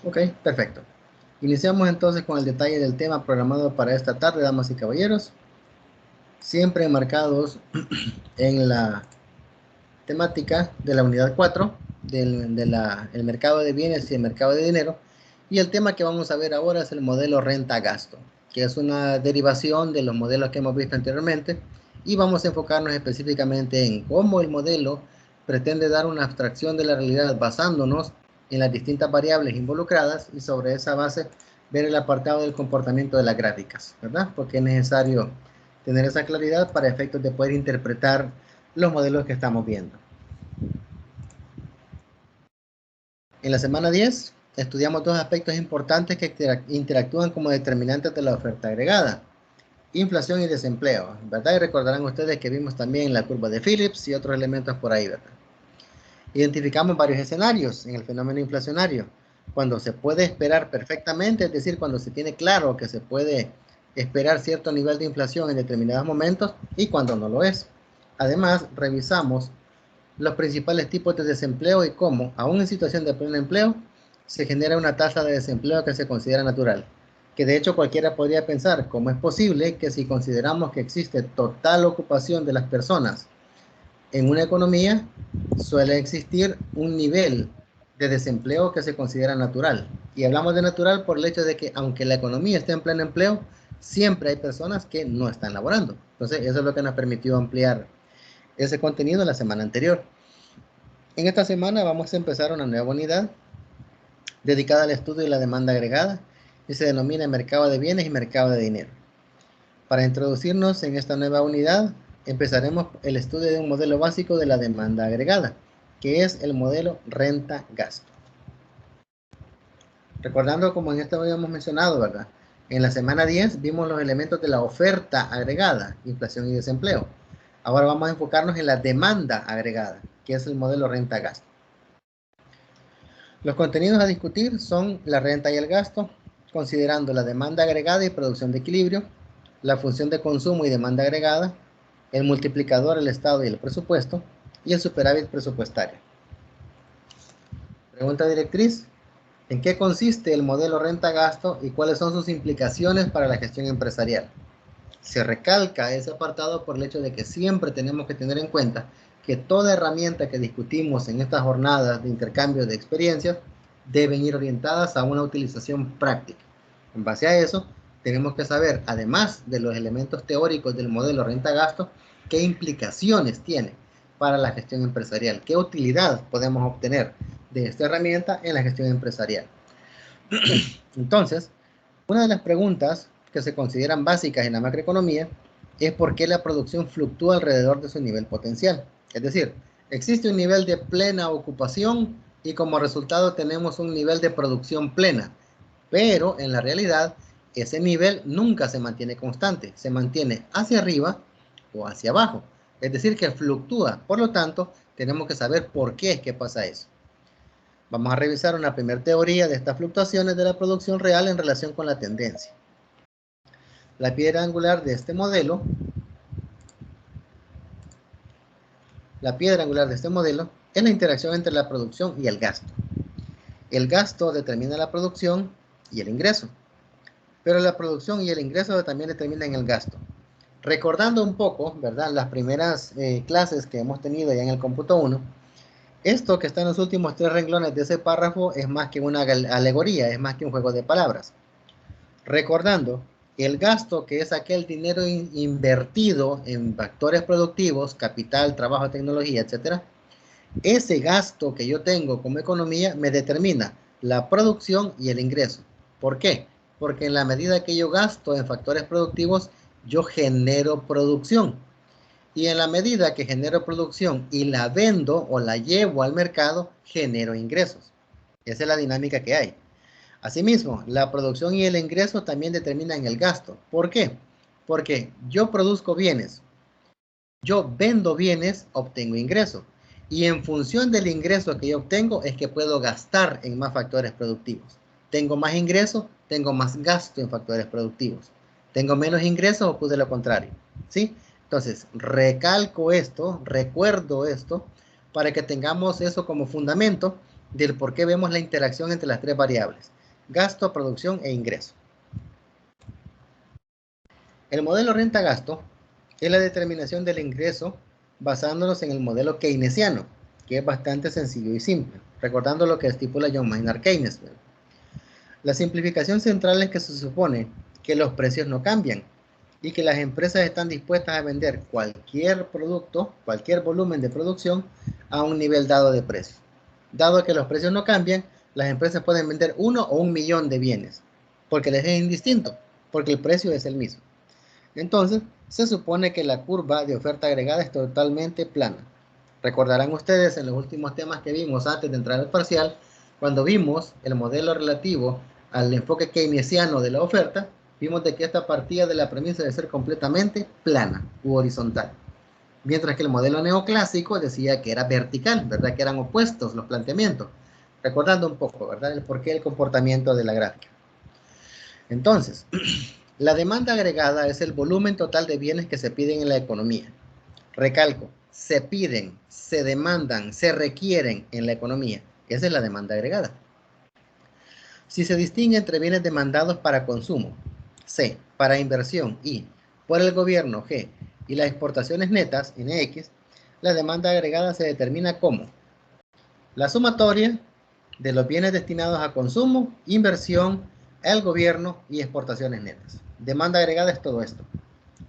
Ok, perfecto. Iniciamos entonces con el detalle del tema programado para esta tarde, damas y caballeros. Siempre enmarcados en la temática de la unidad 4 el mercado de bienes y el mercado de dinero. Y el tema que vamos a ver ahora es el modelo renta-gasto, que es una derivación de los modelos que hemos visto anteriormente. Y vamos a enfocarnos específicamente en cómo el modelo pretende dar una abstracción de la realidad basándonos en las distintas variables involucradas y sobre esa base ver el apartado del comportamiento de las gráficas, ¿verdad? Porque es necesario tener esa claridad para efectos de poder interpretar los modelos que estamos viendo. En la semana 10 estudiamos dos aspectos importantes que interactúan como determinantes de la oferta agregada: inflación y desempleo, ¿verdad? Y recordarán ustedes que vimos también la curva de Phillips y otros elementos por ahí, ¿verdad? Identificamos varios escenarios en el fenómeno inflacionario, cuando se puede esperar perfectamente, es decir, cuando se tiene claro que se puede esperar cierto nivel de inflación en determinados momentos, y cuando no lo es. Además, revisamos los principales tipos de desempleo y cómo, aún en situación de pleno empleo, se genera una tasa de desempleo que se considera natural. Que de hecho cualquiera podría pensar cómo es posible que, si consideramos que existe total ocupación de las personas en una economía, suele existir un nivel de desempleo que se considera natural. Y hablamos de natural por el hecho de que, aunque la economía esté en pleno empleo, siempre hay personas que no están laborando. Entonces, eso es lo que nos permitió ampliar ese contenido la semana anterior. En esta semana vamos a empezar una nueva unidad dedicada al estudio de la demanda agregada, y se denomina mercado de bienes y mercado de dinero. Para introducirnos en esta nueva unidad, empezaremos el estudio de un modelo básico de la demanda agregada, que es el modelo renta-gasto. Recordando, como en esto habíamos mencionado, ¿verdad? En la semana 10 vimos los elementos de la oferta agregada, inflación y desempleo. Ahora vamos a enfocarnos en la demanda agregada, que es el modelo renta-gasto. Los contenidos a discutir son la renta y el gasto, considerando la demanda agregada y producción de equilibrio, la función de consumo y demanda agregada, el multiplicador, el estado y el presupuesto, y el superávit presupuestario. Pregunta directriz: ¿en qué consiste el modelo renta-gasto y cuáles son sus implicaciones para la gestión empresarial? Se recalca ese apartado por el hecho de que siempre tenemos que tener en cuenta que toda herramienta que discutimos en estas jornadas de intercambio de experiencias deben ir orientadas a una utilización práctica. En base a eso, tenemos que saber, además de los elementos teóricos del modelo renta-gasto, qué implicaciones tiene para la gestión empresarial, qué utilidad podemos obtener de esta herramienta en la gestión empresarial. Entonces, una de las preguntas que se consideran básicas en la macroeconomía es por qué la producción fluctúa alrededor de su nivel potencial. Es decir, existe un nivel de plena ocupación y como resultado tenemos un nivel de producción plena, pero en la realidad ese nivel nunca se mantiene constante, se mantiene hacia arriba o hacia abajo. Es decir, que fluctúa. Por lo tanto, tenemos que saber por qué es que pasa eso. Vamos a revisar una primera teoría de estas fluctuaciones de la producción real en relación con la tendencia. La piedra angular de este modelo, es la interacción entre la producción y el gasto. El gasto determina la producción y el ingreso, pero la producción y el ingreso también determinan el gasto. Recordando un poco, ¿verdad?, las primeras clases que hemos tenido ya en el cómputo 1, esto que está en los últimos 3 renglones de ese párrafo es más que una alegoría, es más que un juego de palabras. Recordando, el gasto, que es aquel dinero invertido en factores productivos, capital, trabajo, tecnología, etc. Ese gasto que yo tengo como economía me determina la producción y el ingreso. ¿Por qué? Porque en la medida que yo gasto en factores productivos, yo genero producción. Y en la medida que genero producción y la vendo o la llevo al mercado, genero ingresos. Esa es la dinámica que hay. Asimismo, la producción y el ingreso también determinan el gasto. ¿Por qué? Porque yo produzco bienes, yo vendo bienes, obtengo ingreso. Y en función del ingreso que yo obtengo es que puedo gastar en más factores productivos. Tengo más ingreso, tengo más gasto en factores productivos. Tengo menos ingresos, ocurre lo contrario. ¿Sí? Entonces, recalco esto, recuerdo esto, para que tengamos eso como fundamento del por qué vemos la interacción entre las tres variables: gasto, producción e ingreso. El modelo renta-gasto es la determinación del ingreso basándonos en el modelo keynesiano, que es bastante sencillo y simple, recordando lo que estipula John Maynard Keynes. La simplificación central es que se supone que los precios no cambian y que las empresas están dispuestas a vender cualquier producto, cualquier volumen de producción a un nivel dado de precio. Dado que los precios no cambian, las empresas pueden vender 1 o 1 millón de bienes, porque les es indistinto, porque el precio es el mismo. Entonces, se supone que la curva de oferta agregada es totalmente plana. Recordarán ustedes en los últimos temas que vimos antes de entrar al parcial, cuando vimos el modelo relativo al enfoque keynesiano de la oferta, vimos de que esta partía de la premisa de ser completamente plana u horizontal. Mientras que el modelo neoclásico decía que era vertical, ¿verdad? Que eran opuestos los planteamientos. Recordando un poco, ¿verdad? El porqué del comportamiento de la gráfica. Entonces, la demanda agregada es el volumen total de bienes que se piden en la economía. Recalco, se piden, se demandan, se requieren en la economía. Esa es la demanda agregada. Si se distingue entre bienes demandados para consumo, C, para inversión, I, por el gobierno, G, y las exportaciones netas, NX, la demanda agregada se determina como la sumatoria de los bienes destinados a consumo, inversión, el gobierno y exportaciones netas. Demanda agregada es todo esto.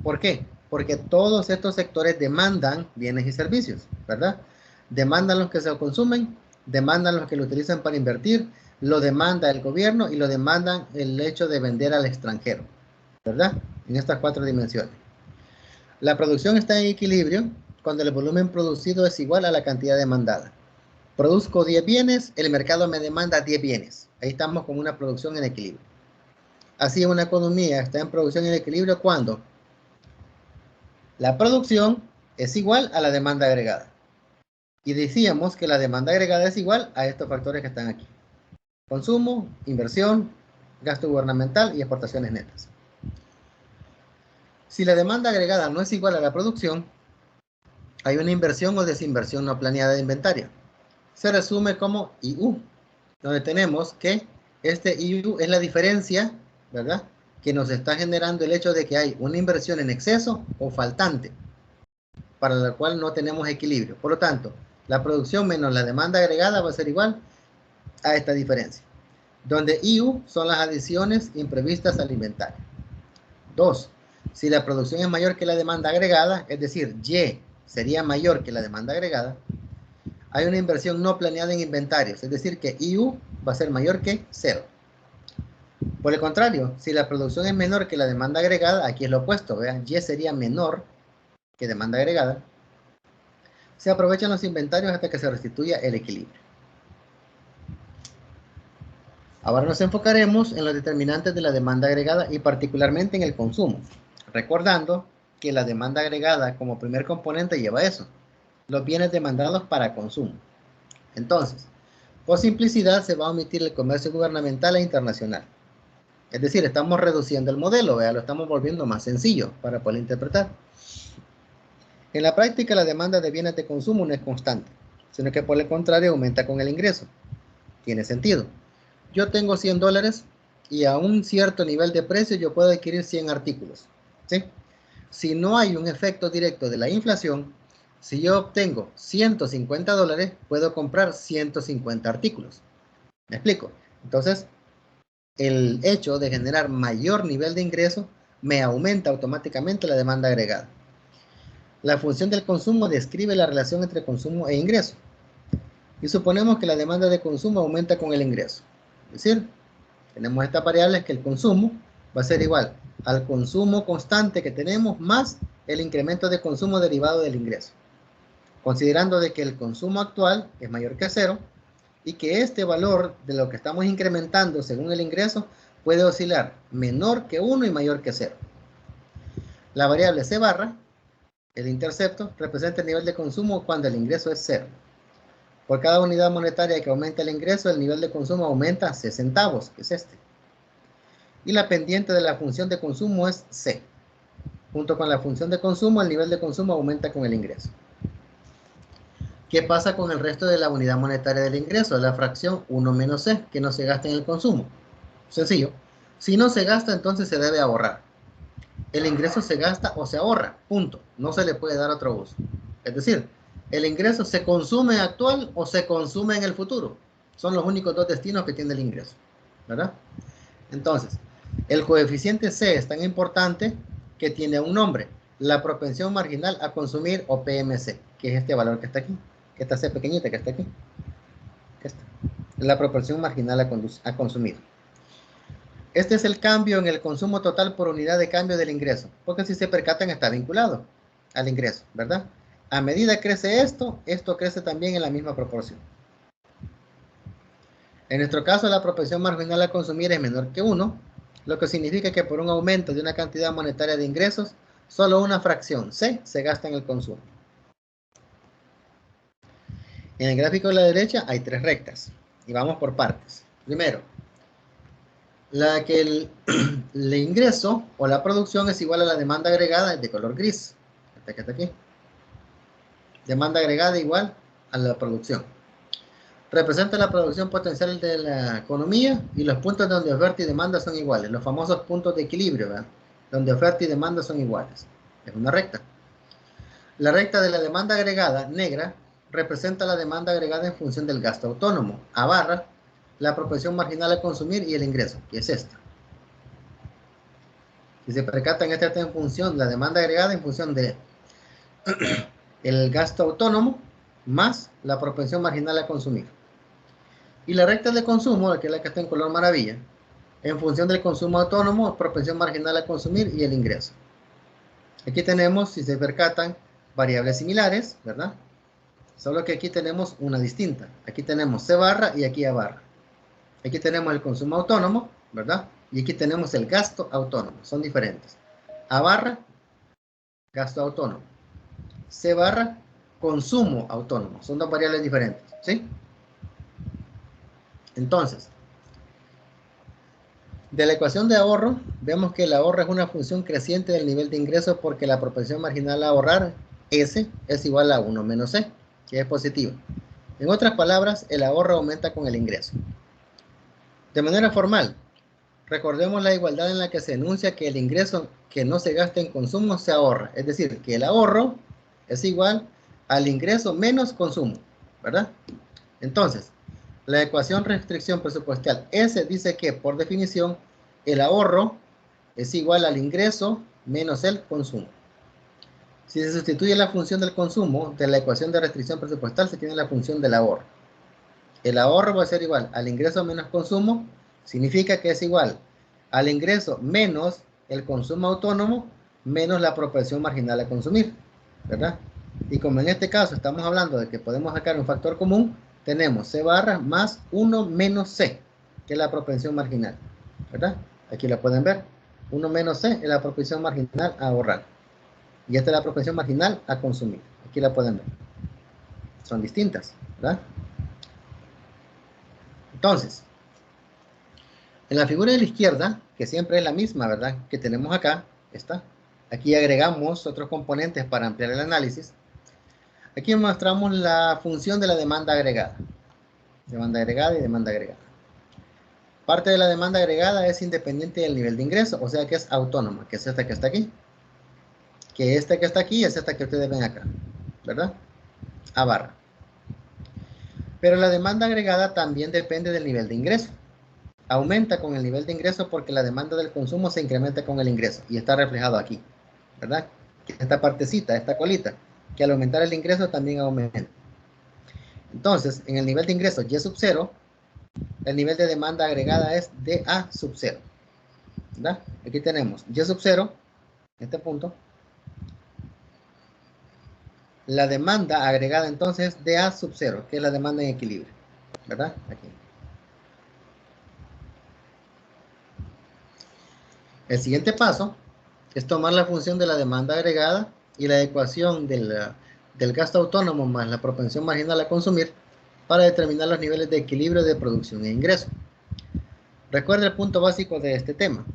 ¿Por qué? Porque todos estos sectores demandan bienes y servicios, ¿verdad? Demandan los que se consumen, demandan los que lo utilizan para invertir, lo demanda el gobierno y lo demandan el hecho de vender al extranjero, ¿verdad? En estas 4 dimensiones. La producción está en equilibrio cuando el volumen producido es igual a la cantidad demandada. Produzco 10 bienes, el mercado me demanda 10 bienes. Ahí estamos con una producción en equilibrio. Así una economía está en producción en equilibrio cuando la producción es igual a la demanda agregada. Y decíamos que la demanda agregada es igual a estos factores que están aquí: consumo, inversión, gasto gubernamental y exportaciones netas. Si la demanda agregada no es igual a la producción, hay una inversión o desinversión no planeada de inventario. Se resume como IU, donde tenemos que este IU es la diferencia, ¿verdad?, que nos está generando el hecho de que hay una inversión en exceso o faltante, para la cual no tenemos equilibrio. Por lo tanto, la producción menos la demanda agregada va a ser igual a esta diferencia, donde IU son las adiciones imprevistas al inventario. 2. Si la producción es mayor que la demanda agregada, es decir, Y sería mayor que la demanda agregada, hay una inversión no planeada en inventarios, es decir, que IU va a ser mayor que 0. Por el contrario, si la producción es menor que la demanda agregada, aquí es lo opuesto, vean, Y sería menor que demanda agregada, se aprovechan los inventarios hasta que se restituya el equilibrio. Ahora nos enfocaremos en los determinantes de la demanda agregada y particularmente en el consumo, recordando que la demanda agregada como primer componente lleva eso: los bienes demandados para consumo. Entonces, por simplicidad se va a omitir el comercio gubernamental e internacional. Es decir, estamos reduciendo el modelo, lo estamos volviendo más sencillo para poder interpretar. En la práctica, la demanda de bienes de consumo no es constante, sino que por el contrario aumenta con el ingreso. Tiene sentido. Yo tengo $100 y a un cierto nivel de precio yo puedo adquirir 100 artículos, ¿sí? Si no hay un efecto directo de la inflación, si yo obtengo $150, puedo comprar 150 artículos. ¿Me explico? Entonces, el hecho de generar mayor nivel de ingreso me aumenta automáticamente la demanda agregada. La función del consumo describe la relación entre consumo e ingreso. Y suponemos que la demanda de consumo aumenta con el ingreso. Es decir, tenemos estas variables que el consumo va a ser igual al consumo constante que tenemos más el incremento de consumo derivado del ingreso. Considerando de que el consumo actual es mayor que 0 y que este valor de lo que estamos incrementando según el ingreso puede oscilar menor que 1 y mayor que 0. La variable C barra, el intercepto, representa el nivel de consumo cuando el ingreso es 0. Por cada unidad monetaria que aumenta el ingreso, el nivel de consumo aumenta 6 centavos, que es este. Y la pendiente de la función de consumo es C. Junto con la función de consumo, el nivel de consumo aumenta con el ingreso. ¿Qué pasa con el resto de la unidad monetaria del ingreso? La fracción 1 menos C, que no se gasta en el consumo. Sencillo. Si no se gasta, entonces se debe ahorrar. El ingreso se gasta o se ahorra, punto. No se le puede dar otro uso. Es decir, el ingreso se consume actual o se consume en el futuro. Son los únicos dos destinos que tiene el ingreso, ¿verdad? Entonces, el coeficiente C es tan importante que tiene un nombre, la propensión marginal a consumir o PMC, que es este valor que está aquí, que esta C pequeñita que está aquí. Esta. La propensión marginal a consumir. Este es el cambio en el consumo total por unidad de cambio del ingreso, porque si se percatan está vinculado al ingreso, ¿verdad? A medida que crece esto, esto crece también en la misma proporción. En nuestro caso, la propensión marginal a consumir es menor que 1, lo que significa que por un aumento de una cantidad monetaria de ingresos, solo una fracción, C, se gasta en el consumo. En el gráfico de la derecha hay 3 rectas, y vamos por partes. Primero, la que el ingreso o la producción es igual a la demanda agregada de color gris. Esta que está aquí. Demanda agregada igual a la producción. Representa la producción potencial de la economía y los puntos donde oferta y demanda son iguales. Los famosos puntos de equilibrio, ¿verdad? Donde oferta y demanda son iguales. Es una recta. La recta de la demanda agregada, negra, representa la demanda agregada en función del gasto autónomo. A barra, la propensión marginal a consumir y el ingreso, que es esta. Si se percatan, esta está en función, la demanda agregada en función de el gasto autónomo más la propensión marginal a consumir. Y la recta de consumo, que es la que está en color maravilla, en función del consumo autónomo, propensión marginal a consumir y el ingreso. Aquí tenemos, si se percatan, variables similares, ¿verdad? Solo que aquí tenemos una distinta. Aquí tenemos C barra y aquí A barra. Aquí tenemos el consumo autónomo, ¿verdad? Y aquí tenemos el gasto autónomo. Son diferentes. A barra, gasto autónomo. C barra, consumo autónomo. Son dos variables diferentes, ¿sí? Entonces, de la ecuación de ahorro, vemos que el ahorro es una función creciente del nivel de ingreso porque la propensión marginal a ahorrar, S, es igual a 1 menos C, que es positivo. En otras palabras, el ahorro aumenta con el ingreso. De manera formal, recordemos la igualdad en la que se enuncia que el ingreso que no se gasta en consumo se ahorra. Es decir, que el ahorro es igual al ingreso menos consumo, ¿verdad? Entonces, la ecuación restricción presupuestal S dice que, por definición, el ahorro es igual al ingreso menos el consumo. Si se sustituye la función del consumo de la ecuación de restricción presupuestal, se tiene la función del ahorro. El ahorro va a ser igual al ingreso menos consumo, significa que es igual al ingreso menos el consumo autónomo menos la propensión marginal a consumir, ¿verdad? Y como en este caso estamos hablando de que podemos sacar un factor común, tenemos C barra más 1 menos C, que es la propensión marginal, ¿verdad? Aquí la pueden ver. 1 menos C es la propensión marginal a ahorrar. Y esta es la propensión marginal a consumir. Aquí la pueden ver. Son distintas, ¿verdad? Entonces, en la figura de la izquierda, que siempre es la misma, ¿verdad? Que tenemos acá, esta. Aquí agregamos otros componentes para ampliar el análisis. Aquí mostramos la función de la demanda agregada. Demanda agregada y demanda agregada. Parte de la demanda agregada es independiente del nivel de ingreso, o sea que es autónoma, que es esta que está aquí. Que esta que está aquí es esta que ustedes ven acá, ¿verdad? A barra. Pero la demanda agregada también depende del nivel de ingreso. Aumenta con el nivel de ingreso porque la demanda del consumo se incrementa con el ingreso y está reflejado aquí, ¿verdad? Esta partecita, esta colita, que al aumentar el ingreso también aumenta. Entonces, en el nivel de ingreso Y sub 0, el nivel de demanda agregada es DA sub 0, ¿verdad? Aquí tenemos Y sub 0, en este punto. La demanda agregada entonces es DA sub 0, que es la demanda en equilibrio, ¿verdad? Aquí. El siguiente paso es tomar la función de la demanda agregada y la ecuación del gasto autónomo más la propensión marginal a consumir para determinar los niveles de equilibrio de producción e ingreso. Recuerda el punto básico de este tema.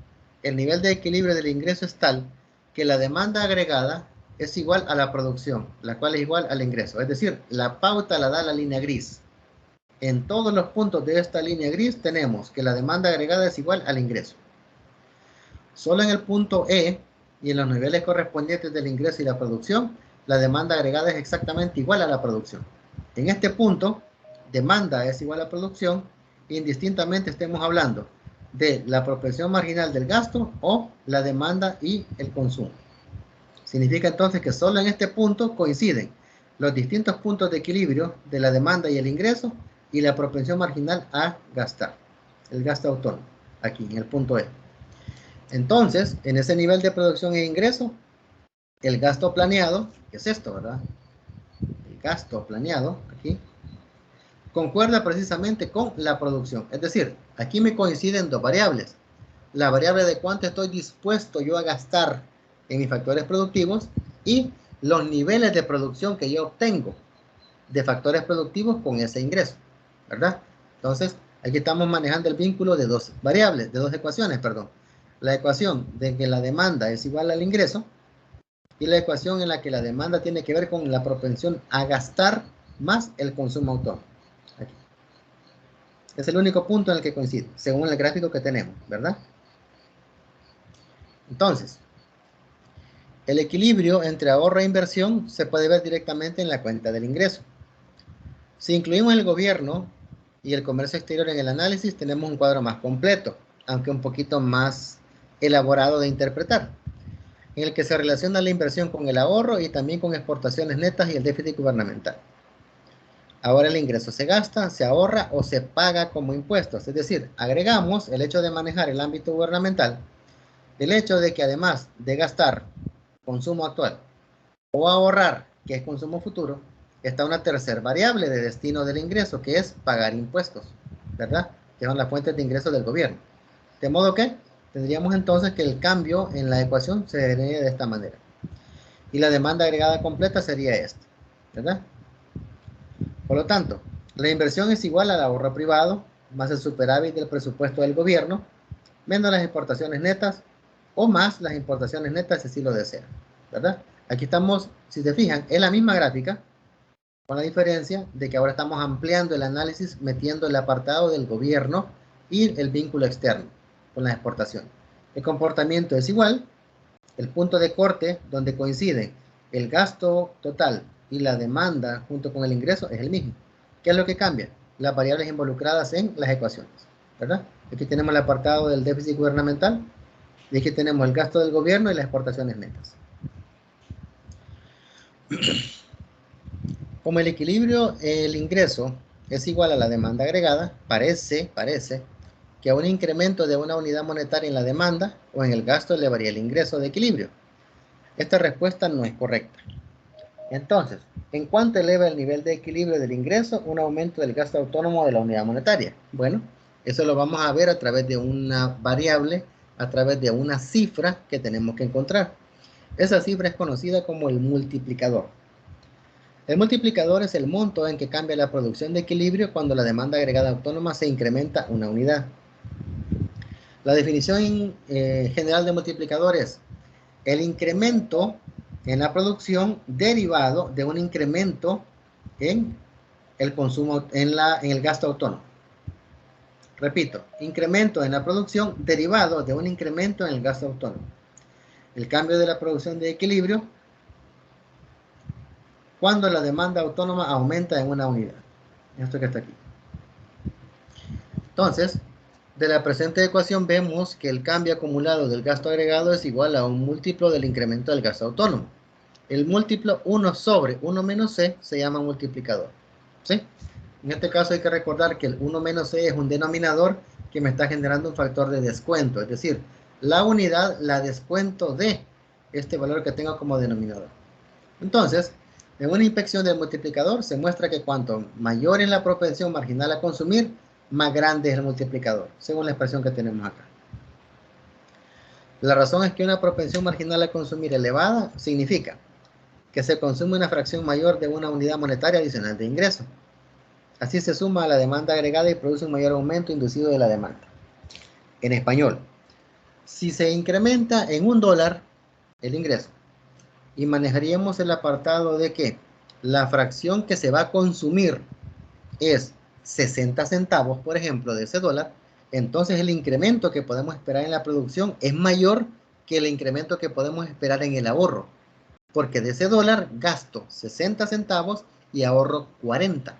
El nivel de equilibrio del ingreso es tal que la demanda agregada es igual a la producción, la cual es igual al ingreso. Es decir, la pauta la da la línea gris. En todos los puntos de esta línea gris tenemos que la demanda agregada es igual al ingreso. Solo en el punto E y en los niveles correspondientes del ingreso y la producción, la demanda agregada es exactamente igual a la producción. En este punto, demanda es igual a producción, indistintamente estemos hablando de la proporción marginal del gasto o la demanda y el consumo. Significa entonces que solo en este punto coinciden los distintos puntos de equilibrio de la demanda y el ingreso y la propensión marginal a gastar, el gasto autónomo, aquí en el punto E. Entonces, en ese nivel de producción e ingreso, el gasto planeado, que es esto, ¿verdad? El gasto planeado, aquí, concuerda precisamente con la producción. Es decir, aquí me coinciden dos variables. La variable de cuánto estoy dispuesto yo a gastar en mis factores productivos y los niveles de producción que yo obtengo de factores productivos con ese ingreso, ¿verdad? Entonces, aquí estamos manejando el vínculo de dos variables, de dos ecuaciones, perdón. La ecuación de que la demanda es igual al ingreso y la ecuación en la que la demanda tiene que ver con la propensión a gastar más el consumo autónomo. Aquí. Es el único punto en el que coincide, según el gráfico que tenemos, ¿verdad? Entonces, el equilibrio entre ahorro e inversión se puede ver directamente en la cuenta del ingreso. Si incluimos el gobierno y el comercio exterior en el análisis, tenemos un cuadro más completo, aunque un poquito más elaborado de interpretar, en el que se relaciona la inversión con el ahorro y también con exportaciones netas y el déficit gubernamental. Ahora el ingreso se gasta, se ahorra o se paga como impuestos, es decir, agregamos el hecho de manejar el ámbito gubernamental, el hecho de que además de gastar consumo actual o ahorrar, que es consumo futuro, está una tercera variable de destino del ingreso, que es pagar impuestos, ¿verdad? Que son las fuentes de ingresos del gobierno. De modo que tendríamos entonces que el cambio en la ecuación se vería de esta manera. Y la demanda agregada completa sería esta, ¿verdad? Por lo tanto, la inversión es igual al ahorro privado, más el superávit del presupuesto del gobierno, menos las importaciones netas, o más las importaciones netas si así lo desean, ¿verdad? Aquí estamos, si se fijan, en la misma gráfica, con la diferencia de que ahora estamos ampliando el análisis metiendo el apartado del gobierno y el vínculo externo con las exportaciones. El comportamiento es igual, el punto de corte donde coinciden el gasto total y la demanda junto con el ingreso es el mismo. ¿Qué es lo que cambia? Las variables involucradas en las ecuaciones, ¿verdad? Aquí tenemos el apartado del déficit gubernamental y aquí tenemos el gasto del gobierno y las exportaciones netas. Como el equilibrio, el ingreso es igual a la demanda agregada, parece que a un incremento de una unidad monetaria en la demanda o en el gasto elevaría el ingreso de equilibrio. Esta respuesta no es correcta. Entonces, ¿en cuánto eleva el nivel de equilibrio del ingreso un aumento del gasto autónomo de la unidad monetaria? Bueno, eso lo vamos a ver a través de una variable, a través de una cifra que tenemos que encontrar. Esa cifra es conocida como el multiplicador. El multiplicador es el monto en que cambia la producción de equilibrio cuando la demanda agregada autónoma se incrementa una unidad. La definición general de multiplicador es el incremento en la producción derivado de un incremento en el consumo, en el gasto autónomo. Repito, incremento en la producción derivado de un incremento en el gasto autónomo. El cambio de la producción de equilibrio cuando la demanda autónoma aumenta en una unidad. Esto que está aquí. Entonces, de la presente ecuación vemos que el cambio acumulado del gasto agregado es igual a un múltiplo del incremento del gasto autónomo. El múltiplo 1 sobre 1 menos C se llama multiplicador. ¿Sí? En este caso hay que recordar que el 1 menos C es un denominador que me está generando un factor de descuento. Es decir, la unidad la descuento de este valor que tengo como denominador. Entonces, en una inspección del multiplicador se muestra que cuanto mayor es la propensión marginal a consumir, más grande es el multiplicador, según la expresión que tenemos acá. La razón es que una propensión marginal a consumir elevada significa que se consume una fracción mayor de una unidad monetaria adicional de ingreso. Así se suma a la demanda agregada y produce un mayor aumento inducido de la demanda. En español, si se incrementa en $1 el ingreso, y manejaríamos el apartado de que la fracción que se va a consumir es 60 centavos, por ejemplo, de ese dólar, entonces el incremento que podemos esperar en la producción es mayor que el incremento que podemos esperar en el ahorro, porque de ese dólar gasto 60 centavos y ahorro 40.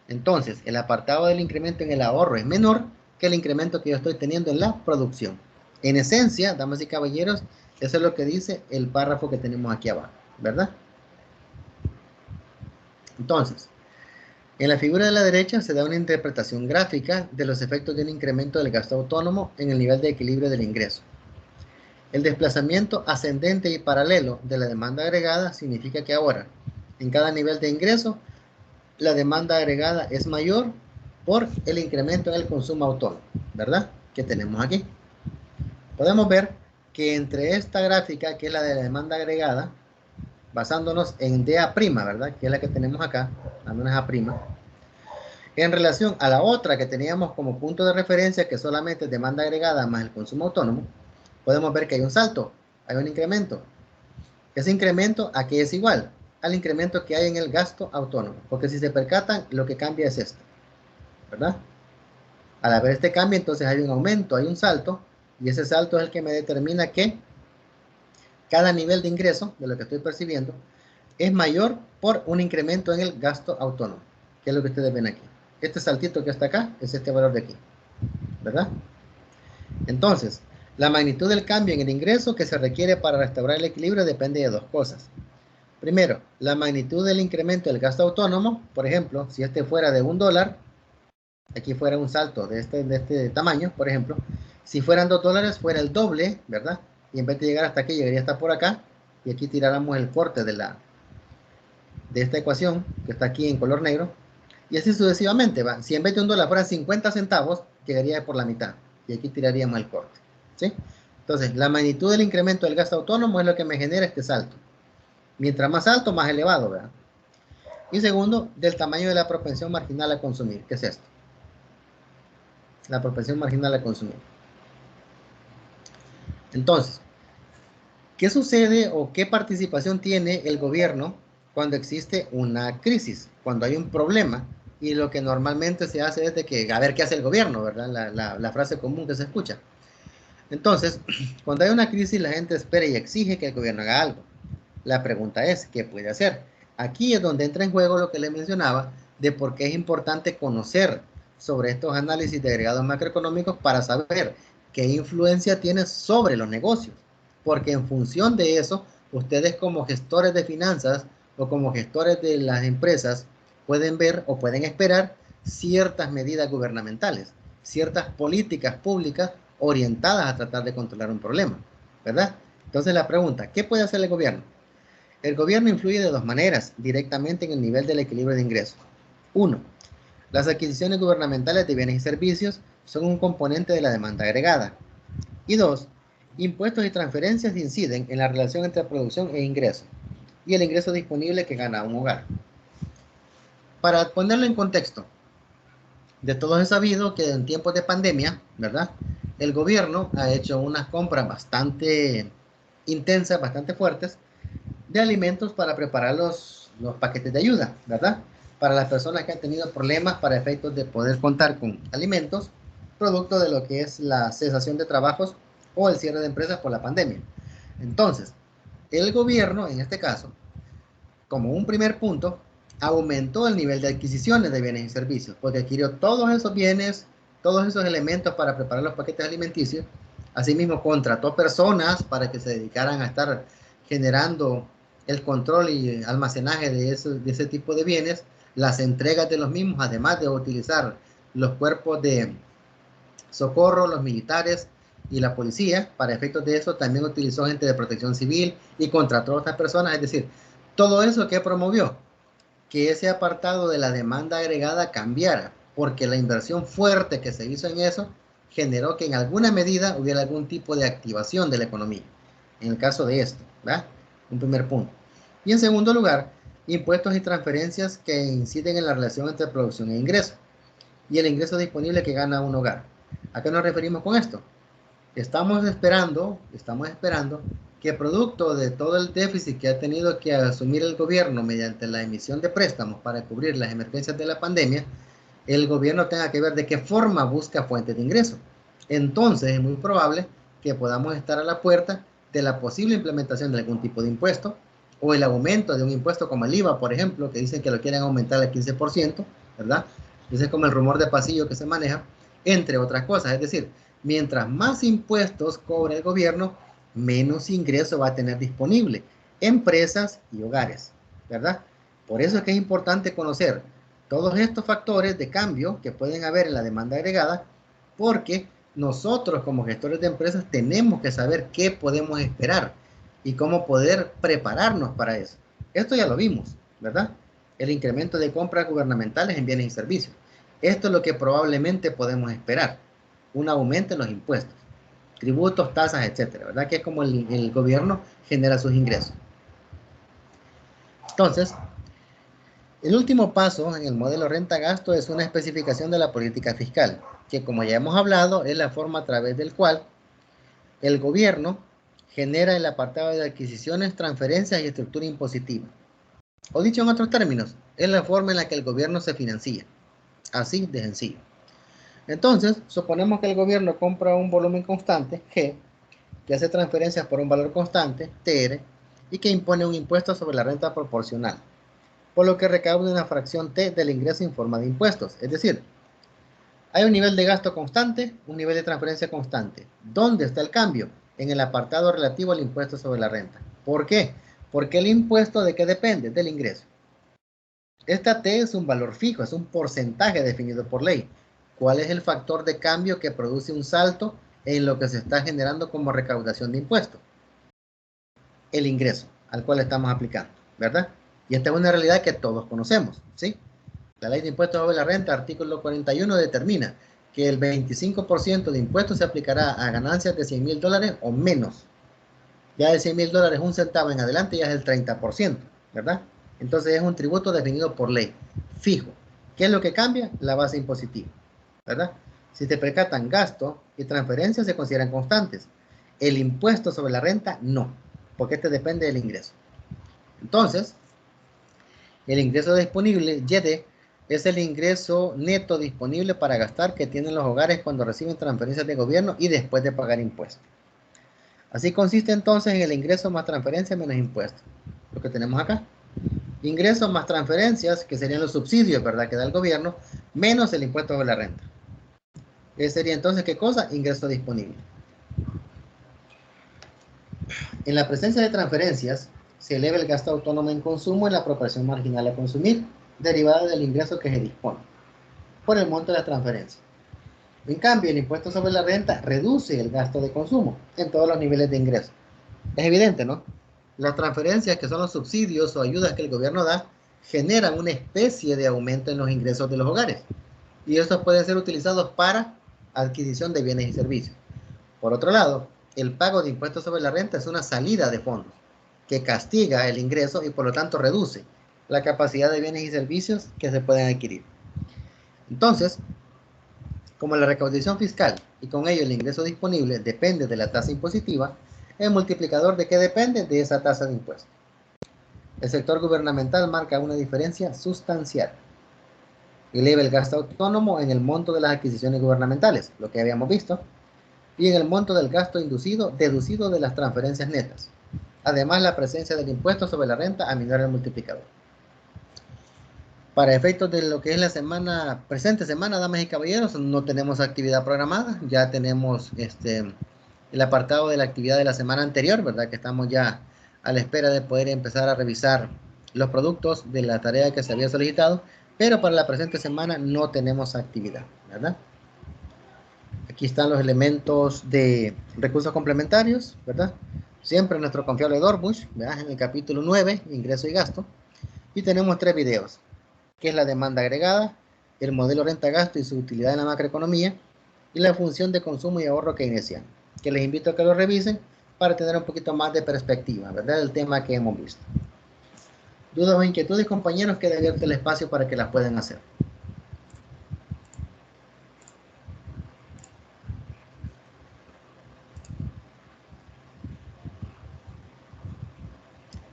Entonces, el apartado del incremento en el ahorro es menor que el incremento que yo estoy teniendo en la producción. En esencia, damas y caballeros, eso es lo que dice el párrafo que tenemos aquí abajo, ¿verdad? Entonces, en la figura de la derecha se da una interpretación gráfica de los efectos de un incremento del gasto autónomo en el nivel de equilibrio del ingreso. El desplazamiento ascendente y paralelo de la demanda agregada significa que ahora, en cada nivel de ingreso, la demanda agregada es mayor por el incremento en el consumo autónomo, ¿verdad? Que tenemos aquí. Podemos ver que entre esta gráfica, que es la de la demanda agregada, basándonos en DA', ¿verdad? Que es la que tenemos acá, dándonos A', en relación a la otra que teníamos como punto de referencia, que solamente es demanda agregada más el consumo autónomo, podemos ver que hay un salto, hay un incremento. Ese incremento, ¿a qué es igual? Al incremento que hay en el gasto autónomo. Porque si se percatan, lo que cambia es esto, ¿verdad? Al haber este cambio, entonces hay un aumento, hay un salto, y ese salto es el que me determina que cada nivel de ingreso, de lo que estoy percibiendo, es mayor por un incremento en el gasto autónomo, que es lo que ustedes ven aquí. Este saltito que está acá es este valor de aquí, ¿verdad? Entonces, la magnitud del cambio en el ingreso que se requiere para restaurar el equilibrio depende de dos cosas. Primero, la magnitud del incremento del gasto autónomo. Por ejemplo, si este fuera de $1, aquí fuera un salto de este tamaño, por ejemplo. Si fueran $2, fuera el doble, ¿verdad? Y en vez de llegar hasta aquí, llegaría hasta por acá. Y aquí tiráramos el corte de esta ecuación, que está aquí en color negro. Y así sucesivamente, ¿va? Si en vez de $1 fueran 50 centavos, llegaría por la mitad. Y aquí tiraríamos el corte, ¿sí? Entonces, la magnitud del incremento del gasto autónomo es lo que me genera este salto. Mientras más alto, más elevado, ¿verdad? Y segundo, del tamaño de la propensión marginal a consumir. ¿Qué es esto? La propensión marginal a consumir. Entonces, ¿qué sucede o qué participación tiene el gobierno cuando existe una crisis? Cuando hay un problema. Y lo que normalmente se hace es de que, a ver qué hace el gobierno, ¿verdad? La frase común que se escucha. Entonces, cuando hay una crisis, la gente espera y exige que el gobierno haga algo. La pregunta es, ¿qué puede hacer? Aquí es donde entra en juego lo que les mencionaba de por qué es importante conocer sobre estos análisis de agregados macroeconómicos para saber qué influencia tiene sobre los negocios. Porque en función de eso, ustedes como gestores de finanzas o como gestores de las empresas pueden ver o pueden esperar ciertas medidas gubernamentales, ciertas políticas públicas orientadas a tratar de controlar un problema, ¿verdad? Entonces la pregunta, ¿qué puede hacer el gobierno? El gobierno influye de dos maneras directamente en el nivel del equilibrio de ingresos. Uno, las adquisiciones gubernamentales de bienes y servicios son un componente de la demanda agregada. Y dos, impuestos y transferencias inciden en la relación entre producción e ingreso y el ingreso disponible que gana un hogar. Para ponerlo en contexto, de todos es sabido que en tiempos de pandemia, ¿verdad? El gobierno ha hecho unas compras bastante intensas, bastante fuertes, de alimentos para preparar los paquetes de ayuda, ¿verdad? Para las personas que han tenido problemas para efectos de poder contar con alimentos, producto de lo que es la cesación de trabajos o el cierre de empresas por la pandemia. Entonces, el gobierno, en este caso, como un primer punto, aumentó el nivel de adquisiciones de bienes y servicios, porque adquirió todos esos bienes, todos esos elementos para preparar los paquetes alimenticios. Asimismo, contrató personas para que se dedicaran a estar generando el control y almacenaje de ese tipo de bienes, las entregas de los mismos, además de utilizar los cuerpos de socorro, los militares y la policía. Para efectos de eso, también utilizó gente de protección civil y contrató a otras personas. Es decir, todo eso que promovió, que ese apartado de la demanda agregada cambiara, porque la inversión fuerte que se hizo en eso generó que en alguna medida hubiera algún tipo de activación de la economía. En el caso de esto, ¿verdad? Un primer punto. Y en segundo lugar, impuestos y transferencias que inciden en la relación entre producción e ingreso y el ingreso disponible que gana un hogar. ¿A qué nos referimos con esto? Estamos esperando que producto de todo el déficit que ha tenido que asumir el gobierno mediante la emisión de préstamos para cubrir las emergencias de la pandemia, el gobierno tenga que ver de qué forma busca fuentes de ingreso. Entonces es muy probable que podamos estar a la puerta de la posible implementación de algún tipo de impuesto o el aumento de un impuesto como el IVA, por ejemplo, que dicen que lo quieren aumentar al 15%, ¿verdad? Ese es como el rumor de pasillo que se maneja, entre otras cosas. Es decir, mientras más impuestos cobra el gobierno, menos ingreso va a tener disponible empresas y hogares, ¿verdad? Por eso es que es importante conocer todos estos factores de cambio que pueden haber en la demanda agregada, porque nosotros como gestores de empresas tenemos que saber qué podemos esperar y cómo poder prepararnos para eso. Esto ya lo vimos, ¿verdad? El incremento de compras gubernamentales en bienes y servicios. Esto es lo que probablemente podemos esperar, un aumento en los impuestos, tributos, tasas, etcétera, ¿verdad? Que es como el gobierno genera sus ingresos. Entonces, el último paso en el modelo renta-gasto es una especificación de la política fiscal, que como ya hemos hablado, es la forma a través del cual el gobierno genera el apartado de adquisiciones, transferencias y estructura impositiva. O dicho en otros términos, es la forma en la que el gobierno se financia. Así de sencillo. Entonces, suponemos que el gobierno compra un volumen constante, G, que hace transferencias por un valor constante, TR, y que impone un impuesto sobre la renta proporcional, por lo que recauda una fracción T del ingreso en forma de impuestos. Es decir, hay un nivel de gasto constante, un nivel de transferencia constante. ¿Dónde está el cambio? En el apartado relativo al impuesto sobre la renta. ¿Por qué? Porque el impuesto de qué depende? Del ingreso. Esta T es un valor fijo, es un porcentaje definido por ley. ¿Cuál es el factor de cambio que produce un salto en lo que se está generando como recaudación de impuestos? El ingreso al cual estamos aplicando, ¿verdad? Y esta es una realidad que todos conocemos, ¿sí? La ley de impuestos sobre la renta, artículo 41, determina que el 25% de impuestos se aplicará a ganancias de $100,000 o menos. Ya de $100,000, un centavo en adelante ya es el 30%, ¿verdad? Entonces es un tributo definido por ley, fijo. ¿Qué es lo que cambia? La base impositiva, ¿verdad? Si te percatan, gasto y transferencias se consideran constantes. El impuesto sobre la renta no, porque este depende del ingreso. Entonces, el ingreso disponible, YD, es el ingreso neto disponible para gastar que tienen los hogares cuando reciben transferencias de gobierno y después de pagar impuestos. Así consiste entonces en el ingreso más transferencias menos impuestos. Lo que tenemos acá. Ingresos más transferencias, que serían los subsidios, ¿verdad?, que da el gobierno, menos el impuesto sobre la renta. Ese sería entonces, ¿qué cosa? Ingreso disponible. En la presencia de transferencias, se eleva el gasto autónomo en consumo en la proporción marginal a consumir, derivada del ingreso que se dispone, por el monto de la transferencia. En cambio, el impuesto sobre la renta reduce el gasto de consumo en todos los niveles de ingreso. Es evidente, ¿no? Las transferencias, que son los subsidios o ayudas que el gobierno da, generan una especie de aumento en los ingresos de los hogares. Y estos pueden ser utilizados para adquisición de bienes y servicios. Por otro lado, el pago de impuestos sobre la renta es una salida de fondos que castiga el ingreso y por lo tanto reduce la capacidad de bienes y servicios que se pueden adquirir. Entonces, como la recaudación fiscal y con ello el ingreso disponible depende de la tasa impositiva, el multiplicador de qué depende de esa tasa de impuesto. El sector gubernamental marca una diferencia sustancial. Eleva el gasto autónomo en el monto de las adquisiciones gubernamentales, lo que habíamos visto, y en el monto del gasto inducido deducido de las transferencias netas. Además, la presencia del impuesto sobre la renta aminora el multiplicador. Para efectos de lo que es la presente semana, damas y caballeros, no tenemos actividad programada. Ya tenemos el apartado de la actividad de la semana anterior, ¿verdad? Que estamos ya a la espera de poder empezar a revisar los productos de la tarea que se había solicitado, pero para la presente semana no tenemos actividad, ¿verdad? Aquí están los elementos de recursos complementarios, ¿verdad? Siempre nuestro confiable Dorbush, ¿verdad? En el capítulo 9, ingreso y gasto. Y tenemos 3 videos, que es la demanda agregada, el modelo renta-gasto y su utilidad en la macroeconomía, y la función de consumo y ahorro keynesiano, que les invito a que lo revisen para tener un poquito más de perspectiva, ¿verdad?, del tema que hemos visto. Dudas o inquietudes, compañeros, queda abierto el espacio para que las puedan hacer.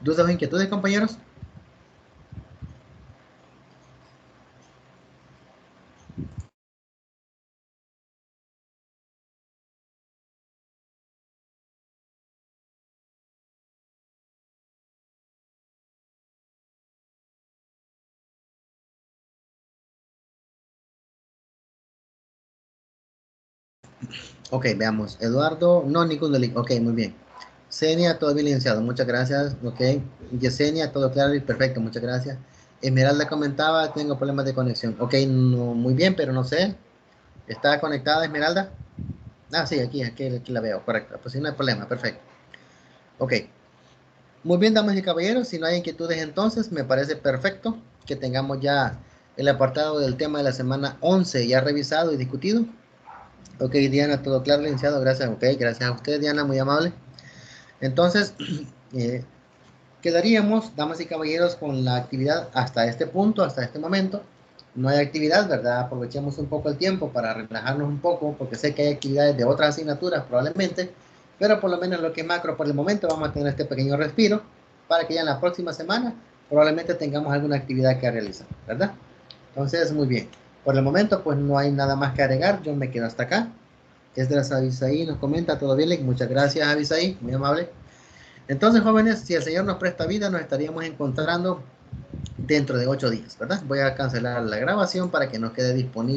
¿Dudas o inquietudes, compañeros? Ok, veamos. Eduardo, no, ningún delito. Ok, muy bien. Senia, todo bien licenciado, muchas gracias. Ok. Yesenia, todo claro y perfecto, muchas gracias. Esmeralda comentaba, tengo problemas de conexión. Ok, no, muy bien, pero no sé. ¿Está conectada Esmeralda? Ah, sí, aquí la veo, correcto. Pues sí, no hay problema, perfecto. Ok. Muy bien, damas y caballeros, si no hay inquietudes entonces, me parece perfecto que tengamos ya el apartado del tema de la semana 11 ya revisado y discutido. Ok, Diana, todo claro, licenciado, gracias. Ok, gracias a usted, Diana, muy amable. Entonces, eh, quedaríamos, damas y caballeros, con la actividad hasta este punto, hasta este momento. No hay actividad, ¿verdad? Aprovechemos un poco el tiempo para relajarnos un poco, porque sé que hay actividades de otras asignaturas probablemente, pero por lo menos lo que es macro por el momento vamos a tener este pequeño respiro para que ya en la próxima semana probablemente tengamos alguna actividad que realizar, ¿verdad? Entonces, muy bien. Por el momento, pues no hay nada más que agregar. Yo me quedo hasta acá. Esdras Avisaí nos comenta todo bien. Muchas gracias, Avisaí, muy amable. Entonces, jóvenes, si el Señor nos presta vida, nos estaríamos encontrando dentro de 8 días, ¿verdad? Voy a cancelar la grabación para que nos quede disponible